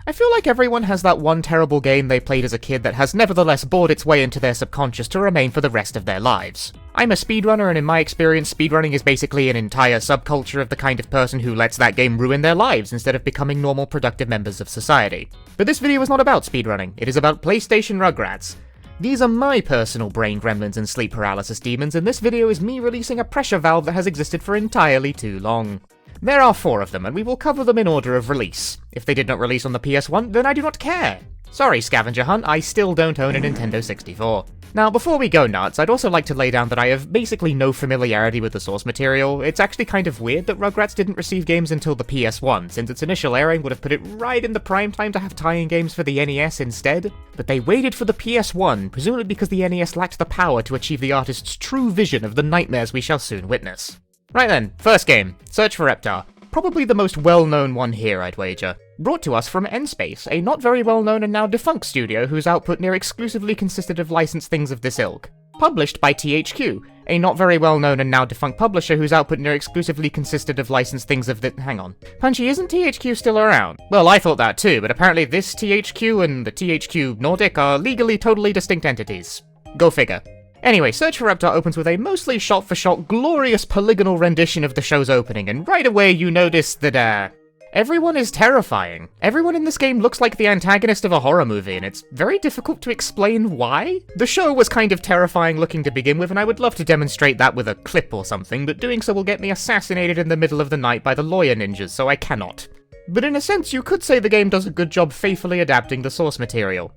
I feel like everyone has that one terrible game they played as a kid that has nevertheless bored its way into their subconscious to remain for the rest of their lives. I'm a speedrunner, and in my experience, speedrunning is basically an entire subculture of the kind of person who lets that game ruin their lives instead of becoming normal, productive members of society. But this video is not about speedrunning, it is about PlayStation Rugrats. These are my personal brain gremlins and sleep paralysis demons, and this video is me releasing a pressure valve that has existed for entirely too long. There are 4 of them, and we will cover them in order of release. If they did not release on the PS1, then I do not care. Sorry, scavenger hunt, I still don't own a Nintendo 64. Now, before we go nuts, I'd also like to lay down that I have basically no familiarity with the source material. It's actually kind of weird that Rugrats didn't receive games until the PS1, since its initial airing would have put it right in the prime time to have tie-in games for the NES instead. But they waited for the PS1, presumably because the NES lacked the power to achieve the artist's true vision of the nightmares we shall soon witness. Right then, first game, Search for Reptar. Probably the most well-known one here, I'd wager. Brought to us from N-Space, a not very well-known and now defunct studio whose output near exclusively consisted of licensed things of this ilk. Published by THQ, a not very well-known and now defunct publisher whose output near exclusively consisted of licensed things of the— hang on. Punchy, isn't THQ still around? Well, I thought that too, but apparently this THQ and the THQ Nordic are legally totally distinct entities. Go figure. Anyway, Search for Reptar opens with a mostly shot-for-shot, glorious polygonal rendition of the show's opening, and right away you notice that, everyone is terrifying. Everyone in this game looks like the antagonist of a horror movie, and it's very difficult to explain why. The show was kind of terrifying looking to begin with, and I would love to demonstrate that with a clip or something, but doing so will get me assassinated in the middle of the night by the lawyer ninjas, so I cannot. But in a sense, you could say the game does a good job faithfully adapting the source material.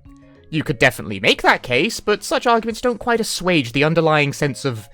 You could definitely make that case, but such arguments don't quite assuage the underlying sense of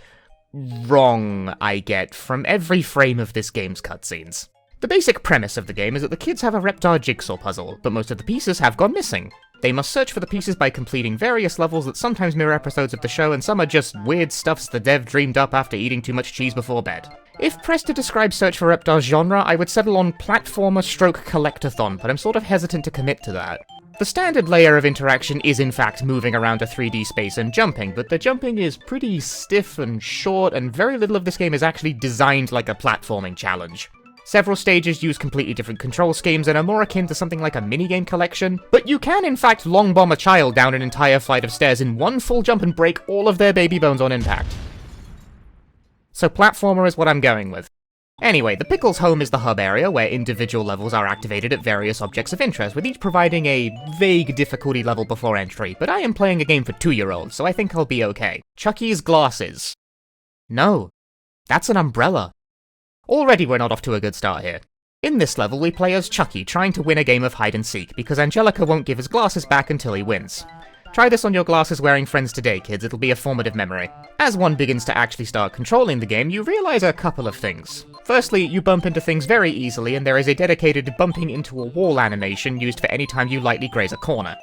wrong I get from every frame of this game's cutscenes. The basic premise of the game is that the kids have a Reptar jigsaw puzzle, but most of the pieces have gone missing. They must search for the pieces by completing various levels that sometimes mirror episodes of the show, and some are just weird stuffs the dev dreamed up after eating too much cheese before bed. If pressed to describe Search for Reptar's genre, I would settle on platformer-stroke-collectathon, but I'm sort of hesitant to commit to that. The standard layer of interaction is in fact moving around a 3D space and jumping, but the jumping is pretty stiff and short, and very little of this game is actually designed like a platforming challenge. Several stages use completely different control schemes and are more akin to something like a minigame collection, but you can in fact long bomb a child down an entire flight of stairs in one full jump and break all of their baby bones on impact. So platformer is what I'm going with. Anyway, the Pickles home is the hub area where individual levels are activated at various objects of interest, with each providing a vague difficulty level before entry, but I am playing a game for 2-year-olds, so I think I'll be okay. Chucky's glasses. No, that's an umbrella. Already we're not off to a good start here. In this level, we play as Chucky trying to win a game of hide-and-seek, because Angelica won't give his glasses back until he wins. Try this on your glasses-wearing friends today, kids, it'll be a formative memory. As one begins to actually start controlling the game, you realise a couple of things. Firstly, you bump into things very easily, and there is a dedicated bumping into a wall animation used for any time you lightly graze a corner.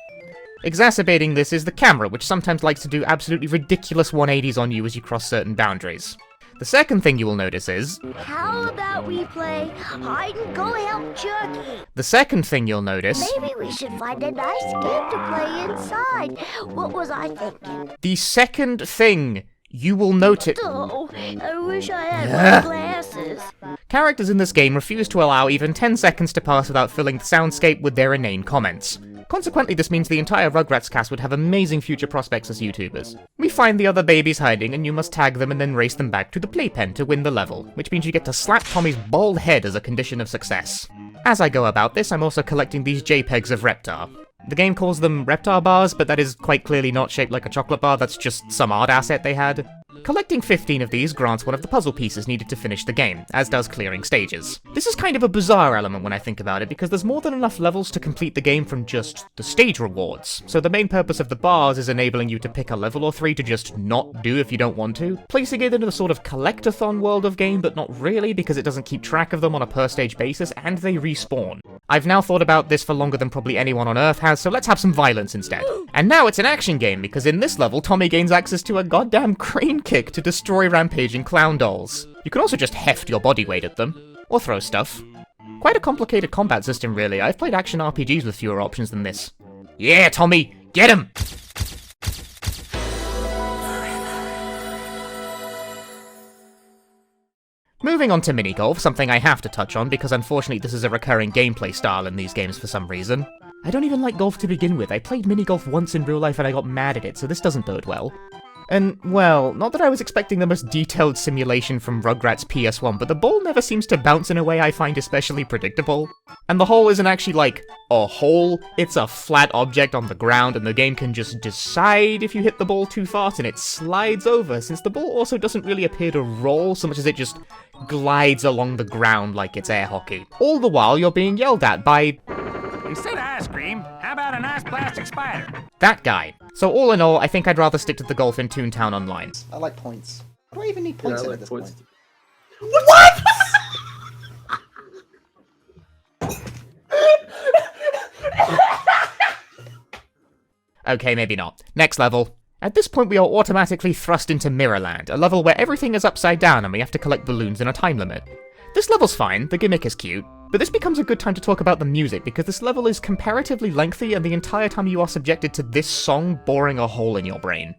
Exacerbating this is the camera, which sometimes likes to do absolutely ridiculous 180s on you as you cross certain boundaries. The second thing you will notice is... how about we play hide and go help Chucky? The second thing you'll notice... maybe we should find a nice game to play inside. What was I thinking? The second thing you will notice... Oh, I wish I had my glasses. Characters in this game refuse to allow even 10 seconds to pass without filling the soundscape with their inane comments. Consequently, this means the entire Rugrats cast would have amazing future prospects as YouTubers. We find the other babies hiding, and you must tag them and then race them back to the playpen to win the level, which means you get to slap Tommy's bald head as a condition of success. As I go about this, I'm also collecting these JPEGs of Reptar. The game calls them Reptar bars, but that is quite clearly not shaped like a chocolate bar, that's just some art asset they had. Collecting 15 of these grants one of the puzzle pieces needed to finish the game, as does clearing stages. This is kind of a bizarre element when I think about it, because there's more than enough levels to complete the game from just the stage rewards, so the main purpose of the bars is enabling you to pick a level or 3 to just not do if you don't want to, placing it into a sort of collectathon world of game, but not really, because it doesn't keep track of them on a per stage basis, and they respawn. I've now thought about this for longer than probably anyone on Earth has, so let's have some violence instead. And now it's an action game, because in this level, Tommy gains access to a goddamn crane kick to destroy rampaging clown dolls. You can also just heft your body weight at them, or throw stuff. Quite a complicated combat system, really. I've played action RPGs with fewer options than this. Yeah, Tommy, get him! Moving on to minigolf, something I have to touch on because unfortunately this is a recurring gameplay style in these games for some reason. I don't even like golf to begin with. I played mini-golf once in real life and I got mad at it, so this doesn't bode well. And, well, not that I was expecting the most detailed simulation from Rugrats PS1, but the ball never seems to bounce in a way I find especially predictable. And the hole isn't actually, like, a hole, it's a flat object on the ground, and the game can just decide if you hit the ball too fast and it slides over, since the ball also doesn't really appear to roll so much as it just glides along the ground like it's air hockey. All the while you're being yelled at by... Instead of ice cream, how about a nice plastic spider? that guy. So all in all, I think I'd rather stick to the golf in Toontown Online. I like points. What do I even need points in at this point? What? Okay, maybe not. Next level. At this point we are automatically thrust into Mirrorland, a level where everything is upside down and we have to collect balloons in a time limit. This level's fine, the gimmick is cute, but this becomes a good time to talk about the music because this level is comparatively lengthy and the entire time you are subjected to this song boring a hole in your brain.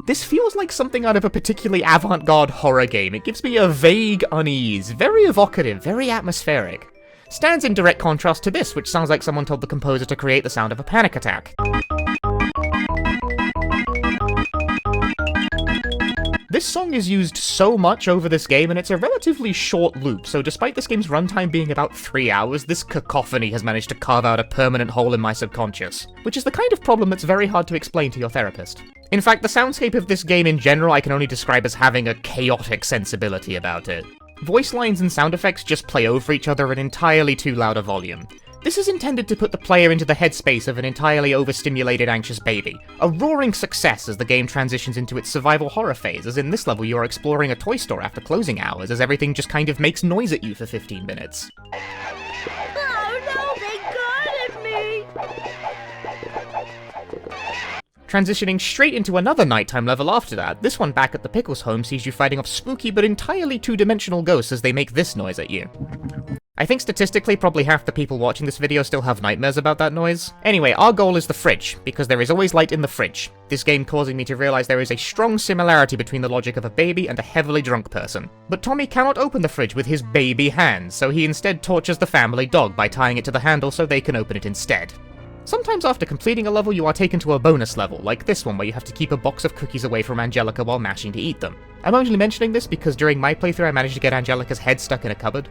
This feels like something out of a particularly avant-garde horror game. It gives me a vague unease, very evocative, very atmospheric. Stands in direct contrast to this, which sounds like someone told the composer to create the sound of a panic attack. This song is used so much over this game, and it's a relatively short loop, so despite this game's runtime being about 3 hours, this cacophony has managed to carve out a permanent hole in my subconscious, which is the kind of problem that's very hard to explain to your therapist. In fact, the soundscape of this game in general I can only describe as having a chaotic sensibility about it. Voice lines and sound effects just play over each other at entirely too loud a volume. This is intended to put the player into the headspace of an entirely overstimulated anxious baby. A roaring success as the game transitions into its survival horror phase, as in this level you are exploring a toy store after closing hours as everything just kind of makes noise at you for 15 minutes. Oh no, they got at me! Transitioning straight into another nighttime level after that, this one back at the Pickles home sees you fighting off spooky but entirely two-dimensional ghosts as they make this noise at you. I think statistically probably half the people watching this video still have nightmares about that noise. Anyway, our goal is the fridge, because there is always light in the fridge, this game causing me to realize there is a strong similarity between the logic of a baby and a heavily drunk person. But Tommy cannot open the fridge with his baby hands, so he instead tortures the family dog by tying it to the handle so they can open it instead. Sometimes after completing a level you are taken to a bonus level, like this one where you have to keep a box of cookies away from Angelica while mashing to eat them. I'm only mentioning this because during my playthrough I managed to get Angelica's head stuck in a cupboard.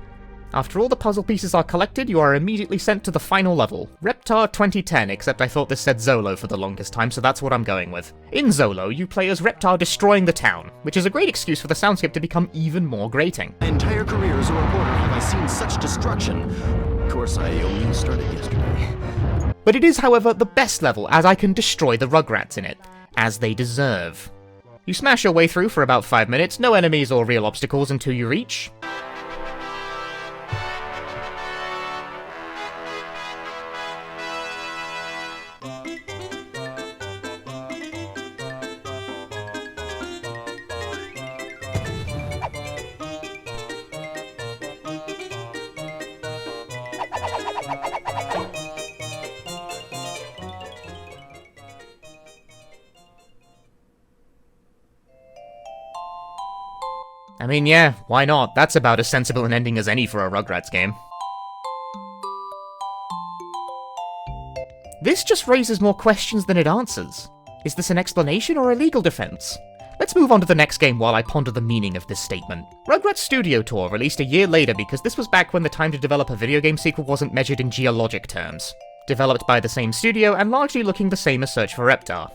After all the puzzle pieces are collected, you are immediately sent to the final level, Reptar 2010, except I thought this said Zolo for the longest time, so that's what I'm going with. In Zolo, you play as Reptar destroying the town, which is a great excuse for the soundscape to become even more grating. My entire career as a reporter have I seen such destruction. Of course, I only started yesterday. But it is, however, the best level, as I can destroy the Rugrats in it, as they deserve. You smash your way through for about 5 minutes, no enemies or real obstacles until you reach... I mean, yeah, why not? That's about as sensible an ending as any for a Rugrats game. This just raises more questions than it answers. Is this an explanation or a legal defense? Let's move on to the next game while I ponder the meaning of this statement. Rugrats Studio Tour released a year later because this was back when the time to develop a video game sequel wasn't measured in geologic terms. Developed by the same studio and largely looking the same as Search for Reptar.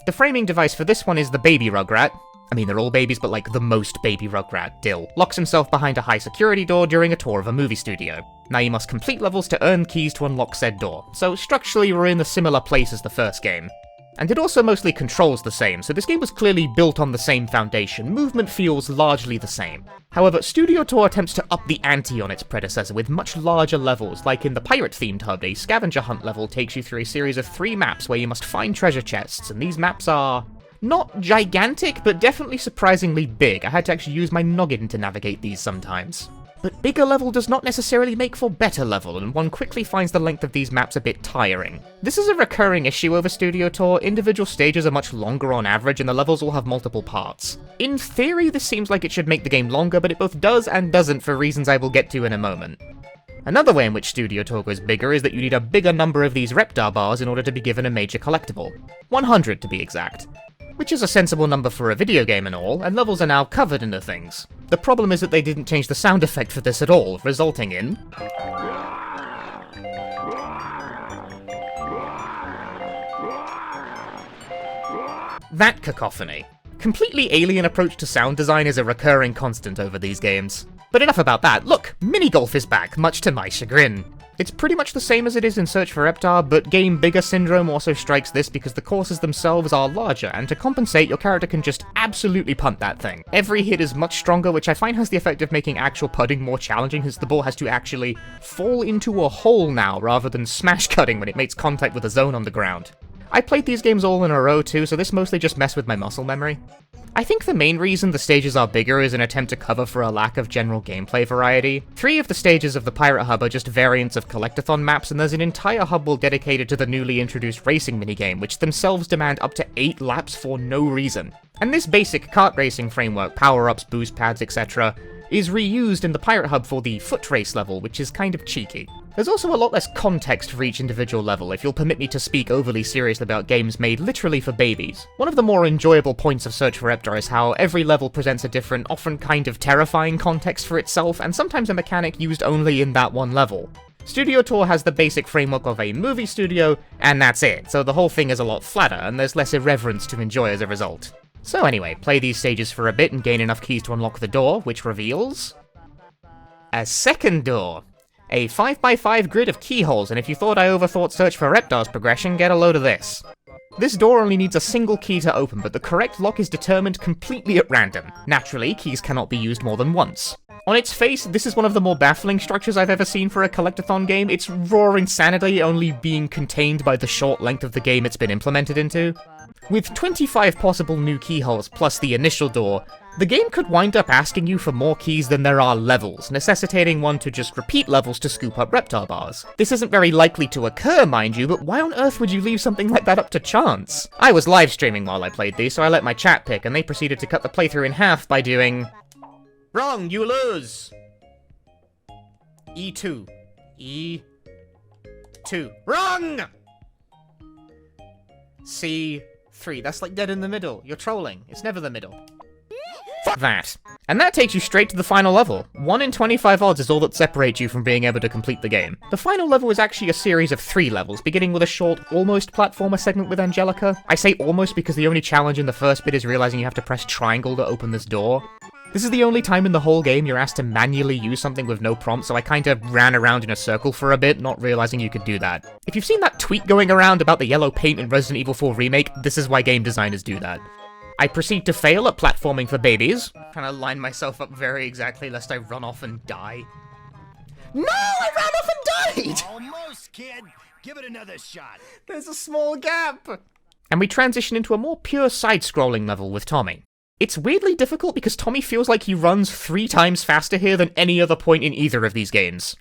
The framing device for this one is the baby Rugrat. I mean, they're all babies, but like the most baby Rugrat, Dill, locks himself behind a high security door during a tour of a movie studio. Now you must complete levels to earn keys to unlock said door, so structurally we're in a similar place as the first game. And it also mostly controls the same, so this game was clearly built on the same foundation, movement feels largely the same. However, Studio Tour attempts to up the ante on its predecessor with much larger levels, like in the pirate-themed hub, a scavenger hunt level takes you through a series of 3 maps where you must find treasure chests, and these maps are... not gigantic, but definitely surprisingly big. I had to actually use my noggin to navigate these sometimes. But bigger level does not necessarily make for better level, and one quickly finds the length of these maps a bit tiring. This is a recurring issue over Studio Tour. Individual stages are much longer on average, and the levels all have multiple parts. In theory, this seems like it should make the game longer, but it both does and doesn't for reasons I will get to in a moment. Another way in which Studio Tour goes bigger is that you need a bigger number of these Reptar bars in order to be given a major collectible. 100 to be exact. Which is a sensible number for a video game and all, and levels are now covered in the things. The problem is that they didn't change the sound effect for this at all, resulting in... that cacophony. Completely alien approach to sound design is a recurring constant over these games. But enough about that. Look, mini-golf is back, much to my chagrin. It's pretty much the same as it is in Search for Reptar, but Game Bigger syndrome also strikes this because the courses themselves are larger, and to compensate, your character can just absolutely punt that thing. Every hit is much stronger, which I find has the effect of making actual putting more challenging, since the ball has to actually fall into a hole now, rather than smash cutting when it makes contact with a zone on the ground. I played these games all in a row too, so this mostly just messed with my muscle memory. I think the main reason the stages are bigger is an attempt to cover for a lack of general gameplay variety. 3 of the stages of the Pirate Hub are just variants of collectathon maps, and there's an entire hub world dedicated to the newly introduced racing minigame, which themselves demand up to 8 laps for no reason. And this basic kart racing framework, power-ups, boost pads, etc., is reused in the Pirate Hub for the foot race level, which is kind of cheeky. There's also a lot less context for each individual level, if you'll permit me to speak overly seriously about games made literally for babies. One of the more enjoyable points of Search for Reptar is how every level presents a different, often kind of terrifying context for itself, and sometimes a mechanic used only in that one level. Studio Tour has the basic framework of a movie studio, and that's it, so the whole thing is a lot flatter, and there's less irreverence to enjoy as a result. So anyway, play these stages for a bit and gain enough keys to unlock the door, which reveals... a second door! A 5x5 grid of keyholes, and if you thought I overthought Search for Reptar's progression, get a load of this. This door only needs a single key to open, but the correct lock is determined completely at random. Naturally, keys cannot be used more than once. On its face, this is one of the more baffling structures I've ever seen for a collectathon game. It's raw insanity, only being contained by the short length of the game it's been implemented into. With 25 possible new keyholes plus the initial door, the game could wind up asking you for more keys than there are levels, necessitating one to just repeat levels to scoop up Reptar bars. This isn't very likely to occur, mind you, but why on earth would you leave something like that up to chance? I was live streaming while I played these, so I let my chat pick, and they proceeded to cut the playthrough in half by doing... wrong, you lose! E2. E2. Wrong! C3. That's like dead in the middle. You're trolling. It's never the middle. Fuck that. And that takes you straight to the final level. 1 in 25 odds is all that separates you from being able to complete the game. The final level is actually a series of 3 levels, beginning with a short, almost platformer segment with Angelica. I say almost because the only challenge in the first bit is realizing you have to press triangle to open this door. This is the only time in the whole game you're asked to manually use something with no prompt, so I kinda ran around in a circle for a bit, not realizing you could do that. If you've seen that tweet going around about the yellow paint in Resident Evil 4 Remake, this is why game designers do that. I proceed to fail at platforming for babies. Trying to line myself up very exactly lest I run off and die. No! I ran off and died! Almost, kid. Give it another shot. There's a small gap! And we transition into a more pure side-scrolling level with Tommy. It's weirdly difficult because Tommy feels like he runs 3 times faster here than any other point in either of these games.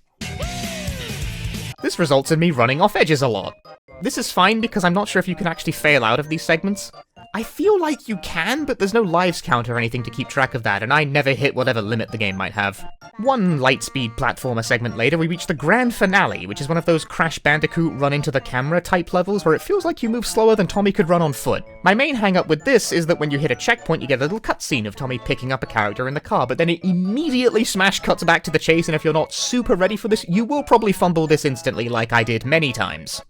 This results in me running off edges a lot. This is fine because I'm not sure if you can actually fail out of these segments. I feel like you can, but there's no lives count or anything to keep track of that, and I never hit whatever limit the game might have. One lightspeed platformer segment later, we reach the grand finale, which is one of those Crash Bandicoot run-into-the-camera type levels where it feels like you move slower than Tommy could run on foot. My main hang-up with this is that when you hit a checkpoint, you get a little cutscene of Tommy picking up a character in the car, but then it immediately smash cuts back to the chase, and if you're not super ready for this, you will probably fumble this instantly like I did many times.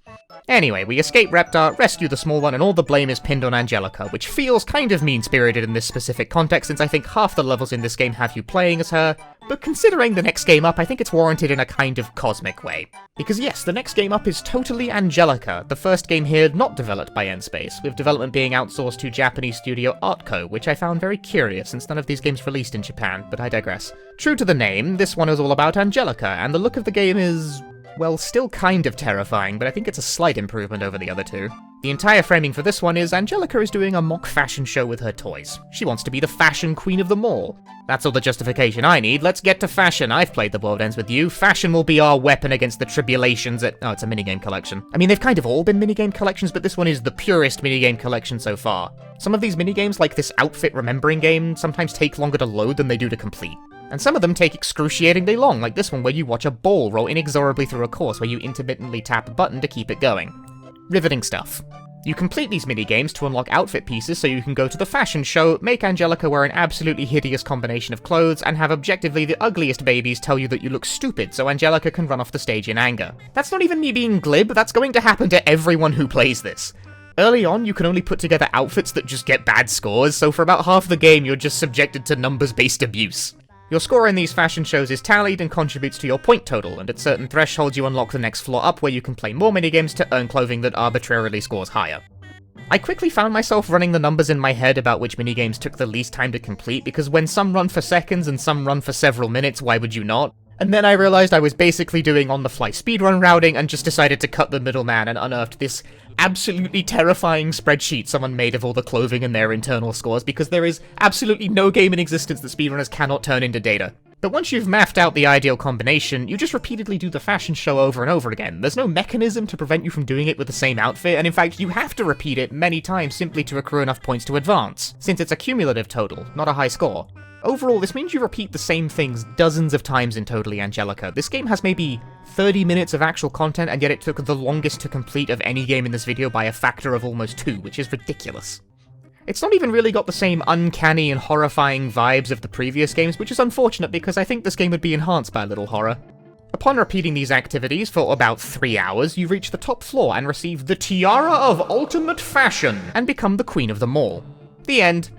Anyway, we escape Reptar, rescue the small one, and all the blame is pinned on Angelica, which feels kind of mean-spirited in this specific context since I think half the levels in this game have you playing as her, but considering the next game up, I think it's warranted in a kind of cosmic way. Because yes, the next game up is totally Angelica, the first game here not developed by N-Space, with development being outsourced to Japanese studio Artco, which I found very curious since none of these games released in Japan, but I digress. True to the name, this one is all about Angelica, and the look of the game is... well, still kind of terrifying, but I think it's a slight improvement over the other two. The entire framing for this one is Angelica is doing a mock fashion show with her toys. She wants to be the fashion queen of them all. That's all the justification I need. Let's get to fashion. I've played The World Ends With You. Fashion will be our weapon against the tribulations at... Oh, it's a minigame collection. I mean, they've kind of all been minigame collections, but this one is the purest minigame collection so far. Some of these minigames, like this outfit remembering game, sometimes take longer to load than they do to complete. And some of them take excruciatingly long, like this one where you watch a ball roll inexorably through a course where you intermittently tap a button to keep it going. Riveting stuff. You complete these minigames to unlock outfit pieces so you can go to the fashion show, make Angelica wear an absolutely hideous combination of clothes, and have objectively the ugliest babies tell you that you look stupid so Angelica can run off the stage in anger. That's not even me being glib, that's going to happen to everyone who plays this. Early on, you can only put together outfits that just get bad scores, so for about half the game you're just subjected to numbers-based abuse. Your score in these fashion shows is tallied and contributes to your point total, and at certain thresholds you unlock the next floor up where you can play more minigames to earn clothing that arbitrarily scores higher. I quickly found myself running the numbers in my head about which minigames took the least time to complete, because when some run for seconds and some run for several minutes, why would you not? And then I realized I was basically doing on-the-fly speedrun routing and just decided to cut the middleman and unearthed this absolutely terrifying spreadsheet someone made of all the clothing and their internal scores, because there is absolutely no game in existence that speedrunners cannot turn into data. But once you've mapped out the ideal combination, you just repeatedly do the fashion show over and over again. There's no mechanism to prevent you from doing it with the same outfit, and in fact you have to repeat it many times simply to accrue enough points to advance, since it's a cumulative total, not a high score. Overall, this means you repeat the same things dozens of times in Totally Angelica. This game has maybe 30 minutes of actual content, and yet it took the longest to complete of any game in this video by a factor of almost 2, which is ridiculous. It's not even really got the same uncanny and horrifying vibes of the previous games, which is unfortunate because I think this game would be enhanced by a little horror. Upon repeating these activities for about 3 hours, you reach the top floor and receive the Tiara of Ultimate Fashion, and become the queen of them all. The end.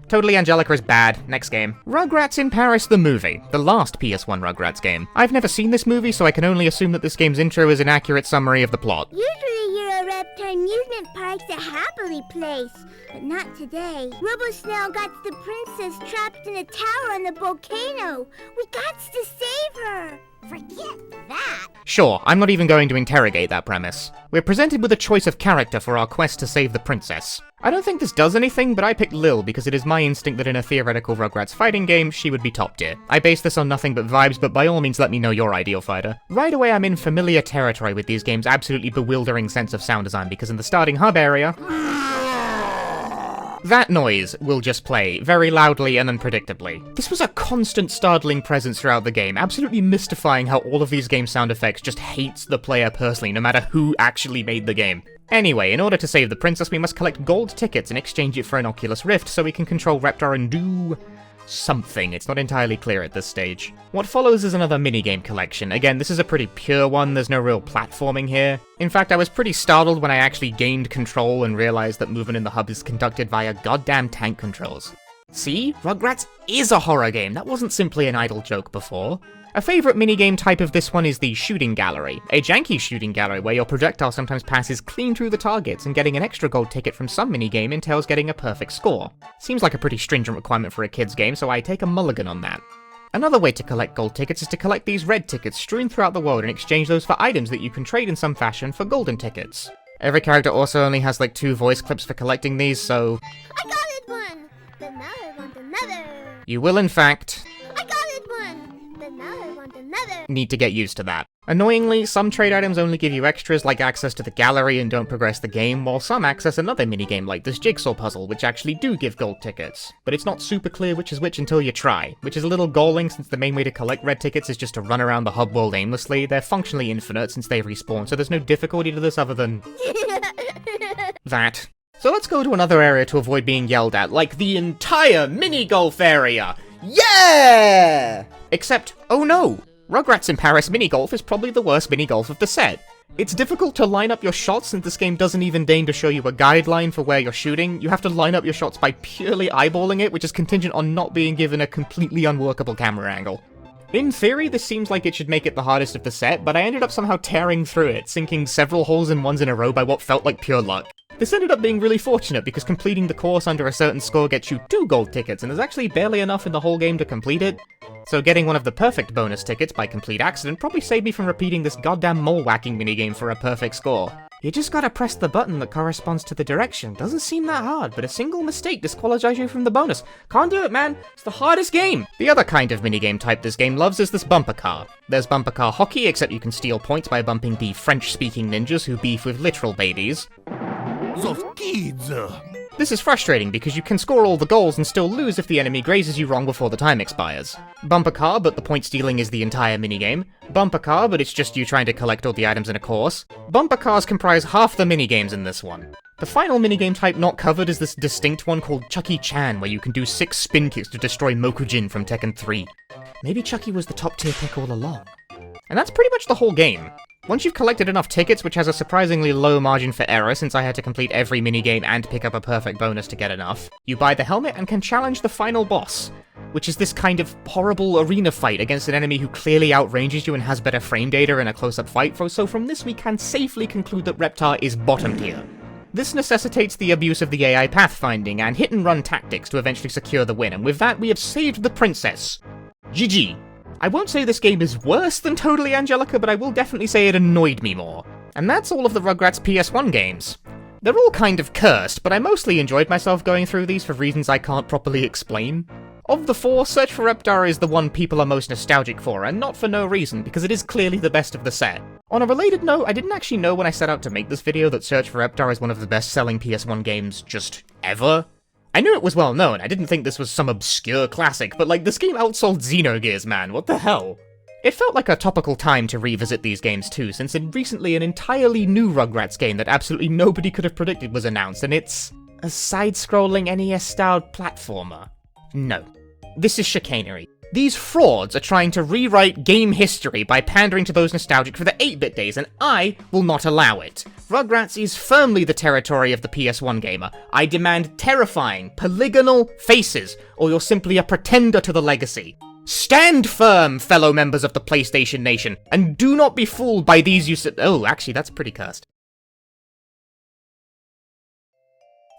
Totally Angelica is bad. Next game. Rugrats in Paris the movie. The last PS1 Rugrats game. I've never seen this movie, so I can only assume that this game's intro is an accurate summary of the plot. Usually your reptile amusement park's a happily place, but not today. RoboSnell got the princess trapped in a tower on the volcano. We got to save her. Forget that. Sure, I'm not even going to interrogate that premise. We're presented with a choice of character for our quest to save the princess. I don't think this does anything, but I picked Lil because it is my instinct that in a theoretical Rugrats fighting game, she would be top tier. I base this on nothing but vibes, but by all means let me know your ideal fighter. Right away I'm in familiar territory with these games' absolutely bewildering sense of sound design, because in the starting hub area... that noise will just play, very loudly and unpredictably. This was a constant startling presence throughout the game, absolutely mystifying how all of these game sound effects just hates the player personally, no matter who actually made the game. Anyway, in order to save the princess, we must collect gold tickets and exchange it for an Oculus Rift so we can control Reptar and do... something. It's not entirely clear at this stage. What follows is another minigame collection. Again, this is a pretty pure one, there's no real platforming here. In fact, I was pretty startled when I actually gained control and realized that movement in the hub is conducted via goddamn tank controls. See? Rugrats is a horror game, that wasn't simply an idle joke before. A favourite minigame type of this one is the shooting gallery, a janky shooting gallery where your projectile sometimes passes clean through the targets, and getting an extra gold ticket from some minigame entails getting a perfect score. Seems like a pretty stringent requirement for a kid's game, so I take a mulligan on that. Another way to collect gold tickets is to collect these red tickets strewn throughout the world and exchange those for items that you can trade in some fashion for golden tickets. Every character also only has like 2 voice clips for collecting these, so... I got it one, but now I want another. You will in fact... I got it one, but now I want another. need to get used to that. Annoyingly, some trade items only give you extras like access to the gallery and don't progress the game, while some access another minigame like this jigsaw puzzle, which actually do give gold tickets. But it's not super clear which is which until you try, which is a little galling since the main way to collect red tickets is just to run around the hub world aimlessly. They're functionally infinite since they respawn, so there's no difficulty to this other than... that. So let's go to another area to avoid being yelled at, like the entire mini-golf area! Yeah! Except, oh no! Rugrats in Paris mini-golf is probably the worst mini-golf of the set. It's difficult to line up your shots since this game doesn't even deign to show you a guideline for where you're shooting. You have to line up your shots by purely eyeballing it, which is contingent on not being given a completely unworkable camera angle. In theory, this seems like it should make it the hardest of the set, but I ended up somehow tearing through it, sinking several holes in ones in a row by what felt like pure luck. This ended up being really fortunate because completing the course under a certain score gets you 2 gold tickets, and there's actually barely enough in the whole game to complete it. So getting one of the perfect bonus tickets by complete accident probably saved me from repeating this goddamn mole-whacking minigame for a perfect score. You just gotta press the button that corresponds to the direction. Doesn't seem that hard, but a single mistake disqualifies you from the bonus. Can't do it, man. It's the hardest game. The other kind of minigame type this game loves is this bumper car. There's bumper car hockey, except you can steal points by bumping the French-speaking ninjas who beef with literal babies. Those kids. This is frustrating because you can score all the goals and still lose if the enemy grazes you wrong before the time expires. Bumper car, but the point stealing is the entire minigame. Bumper car, but it's just you trying to collect all the items in a course. Bumper cars comprise half the minigames in this one. The final minigame type not covered is this distinct one called Chucky Chan, where you can do 6 spin kicks to destroy Mokujin from Tekken 3. Maybe Chucky was the top tier pick all along. And that's pretty much the whole game. Once you've collected enough tickets, which has a surprisingly low margin for error since I had to complete every minigame and pick up a perfect bonus to get enough, you buy the helmet and can challenge the final boss, which is this kind of horrible arena fight against an enemy who clearly outranges you and has better frame data in a close-up fight, so from this we can safely conclude that Reptar is bottom tier. This necessitates the abuse of the AI pathfinding and hit-and-run tactics to eventually secure the win, and with that we have saved the princess. GG. I won't say this game is worse than Totally Angelica, but I will definitely say it annoyed me more. And that's all of the Rugrats PS1 games. They're all kind of cursed, but I mostly enjoyed myself going through these for reasons I can't properly explain. Of the 4, Search for Reptar is the one people are most nostalgic for, and not for no reason, because it is clearly the best of the set. On a related note, I didn't actually know when I set out to make this video that Search for Reptar is one of the best-selling PS1 games just ever. I knew it was well known, I didn't think this was some obscure classic, but like, this game outsold Xenogears, man, what the hell? It felt like a topical time to revisit these games too, since recently an entirely new Rugrats game that absolutely nobody could have predicted was announced, and it's a side-scrolling NES-styled platformer. No. This is chicanery. These frauds are trying to rewrite game history by pandering to those nostalgic for the 8-bit days, and I will not allow it. Rugrats is firmly the territory of the PS1 gamer. I demand terrifying, polygonal faces, or you're simply a pretender to the legacy. Stand firm, fellow members of the PlayStation Nation, and do not be fooled by these oh, actually, that's pretty cursed.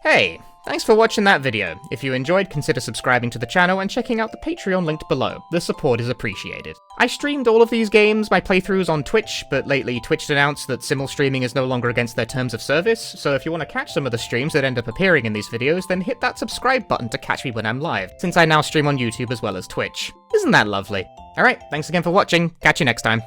Hey, thanks for watching that video. If you enjoyed, consider subscribing to the channel and checking out the Patreon linked below. The support is appreciated. I streamed all of these games, my playthroughs, on Twitch, but lately Twitch announced that simul streaming is no longer against their terms of service, so if you want to catch some of the streams that end up appearing in these videos, then hit that subscribe button to catch me when I'm live, since I now stream on YouTube as well as Twitch. Isn't that lovely? Alright, thanks again for watching, catch you next time.